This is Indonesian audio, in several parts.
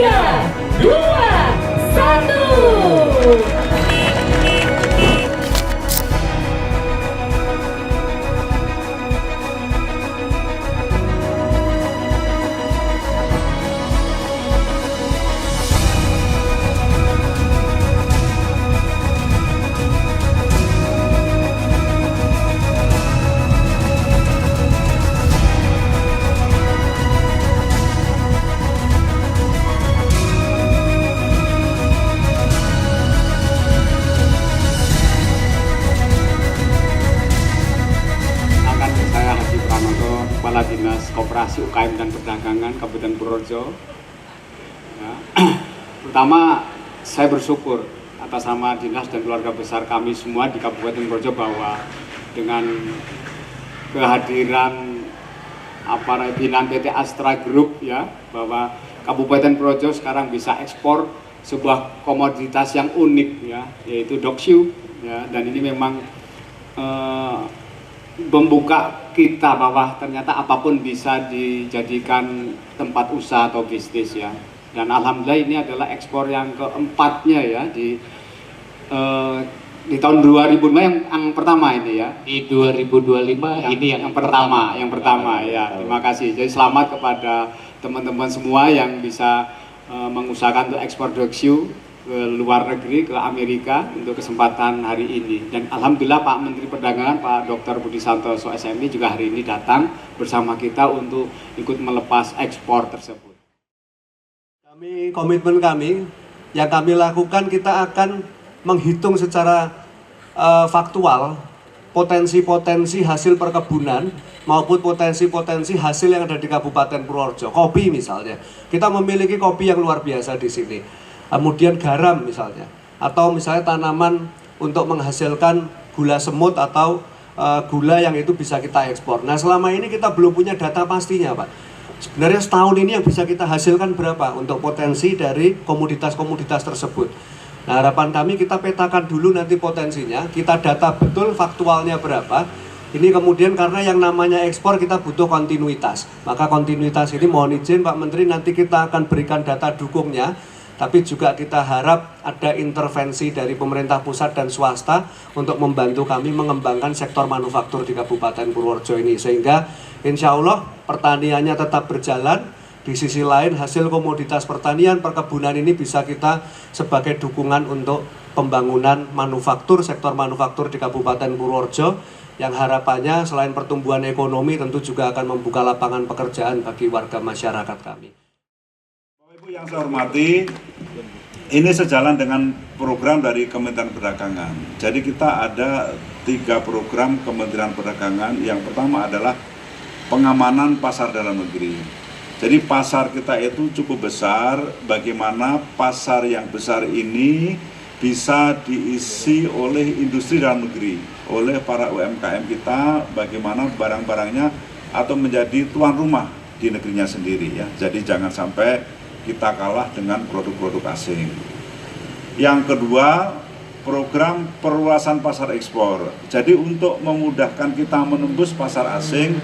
3, 2, 1. Kepala Dinas Koperasi UKM dan Perdagangan Kabupaten Purworejo. Ya. Pertama, saya bersyukur atas nama dinas dan keluarga besar kami semua di Kabupaten Purworejo bahwa dengan kehadiran pimpinan PT Astra Group, ya, bahwa Kabupaten Purworejo sekarang bisa ekspor sebuah komoditas yang unik, ya, yaitu dokshu, ya, dan ini memang membuka kita bahwa ternyata apapun bisa dijadikan tempat usaha atau bisnis, ya. Dan alhamdulillah ini adalah ekspor yang keempatnya, ya, di tahun 2005 yang pertama ini, ya. Di 2025 ini yang pertama. Ya. Terima kasih. Jadi selamat kepada teman-teman semua yang bisa mengusahakan untuk ekspor dokshu ke luar negeri, ke Amerika untuk kesempatan hari ini. Dan alhamdulillah Pak Menteri Perdagangan, Pak Dr. Budi Santoso SMI juga hari ini datang bersama kita untuk ikut melepas ekspor tersebut. Komitmen kami yang kami lakukan, kita akan menghitung secara faktual potensi-potensi hasil perkebunan maupun potensi-potensi hasil yang ada di Kabupaten Purworejo. Kopi misalnya, kita memiliki kopi yang luar biasa di sini. Kemudian garam misalnya, atau misalnya tanaman untuk menghasilkan gula semut atau gula yang itu bisa kita ekspor. Nah, selama ini kita belum punya data pastinya, Pak. Sebenarnya setahun ini yang bisa kita hasilkan berapa untuk potensi dari komoditas-komoditas tersebut. Nah, harapan kami kita petakan dulu nanti potensinya, kita data betul faktualnya berapa. Ini kemudian karena yang namanya ekspor kita butuh kontinuitas. Maka kontinuitas ini mohon izin Pak Menteri, nanti kita akan berikan data dukungnya. Tapi juga kita harap ada intervensi dari pemerintah pusat dan swasta untuk membantu kami mengembangkan sektor manufaktur di Kabupaten Purworejo ini. Sehingga insya Allah pertaniannya tetap berjalan, di sisi lain hasil komoditas pertanian, perkebunan ini bisa kita sebagai dukungan untuk pembangunan manufaktur, sektor manufaktur di Kabupaten Purworejo, yang harapannya selain pertumbuhan ekonomi tentu juga akan membuka lapangan pekerjaan bagi warga masyarakat kami. Yang saya hormati, ini sejalan dengan program dari Kementerian Perdagangan. Jadi kita ada 3 program Kementerian Perdagangan. Yang pertama adalah pengamanan pasar dalam negeri. Jadi pasar kita itu cukup besar, bagaimana pasar yang besar ini bisa diisi oleh industri dalam negeri, oleh para UMKM kita, bagaimana barang-barangnya atau menjadi tuan rumah di negerinya sendiri, ya. Jadi jangan sampai kita kalah dengan produk-produk asing. Yang kedua, program perluasan pasar ekspor. Jadi untuk memudahkan kita menembus pasar asing,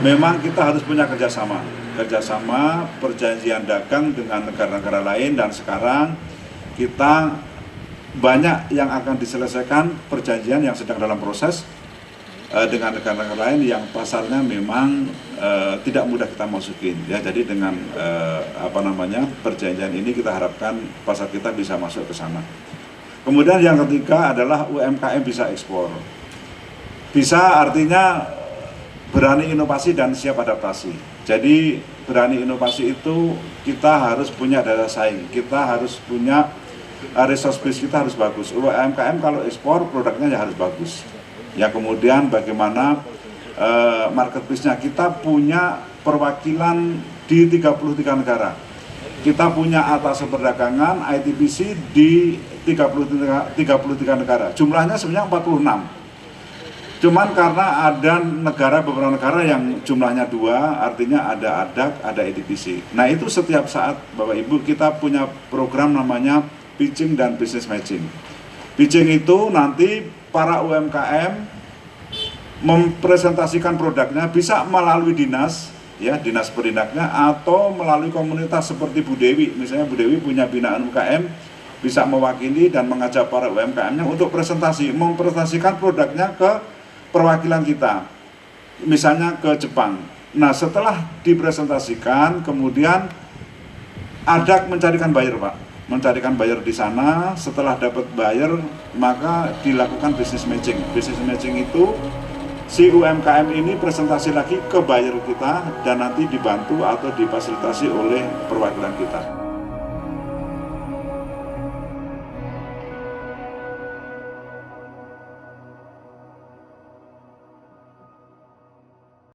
memang kita harus punya kerjasama perjanjian dagang dengan negara-negara lain, dan sekarang kita banyak yang akan diselesaikan perjanjian yang sedang dalam proses dengan negara-negara lain yang pasarnya memang tidak mudah kita masukin, ya. Jadi dengan perjanjian ini kita harapkan pasar kita bisa masuk ke sana. Kemudian yang ketiga adalah UMKM bisa ekspor. Bisa artinya berani inovasi dan siap adaptasi. Jadi berani inovasi itu kita harus punya daya saing, kita harus punya resource base, kita harus bagus. UMKM kalau ekspor produknya ya harus bagus. Ya, kemudian bagaimana marketplace-nya, kita punya perwakilan di 33 negara. Kita punya atas perdagangan ITPC di 33 negara. Jumlahnya sebenarnya 46. Cuman karena ada beberapa negara yang jumlahnya 2, artinya ada ADAC, ada ITPC. Nah, itu setiap saat Bapak Ibu kita punya program namanya pitching dan business matching. Pitching itu nanti para UMKM mempresentasikan produknya bisa melalui dinas, ya dinas perindaknya, atau melalui komunitas seperti Bu Dewi. Misalnya Bu Dewi punya binaan UKM, bisa mewakili dan mengajak para UMKM-nya untuk presentasi, mempresentasikan produknya ke perwakilan kita, misalnya ke Jepang. Nah, setelah dipresentasikan, kemudian ada mencarikan buyer, Pak, mencarikan buyer di sana. Setelah dapat buyer, maka dilakukan business matching. Business matching itu si UMKM ini presentasi lagi ke buyer kita dan nanti dibantu atau difasilitasi oleh perwakilan kita.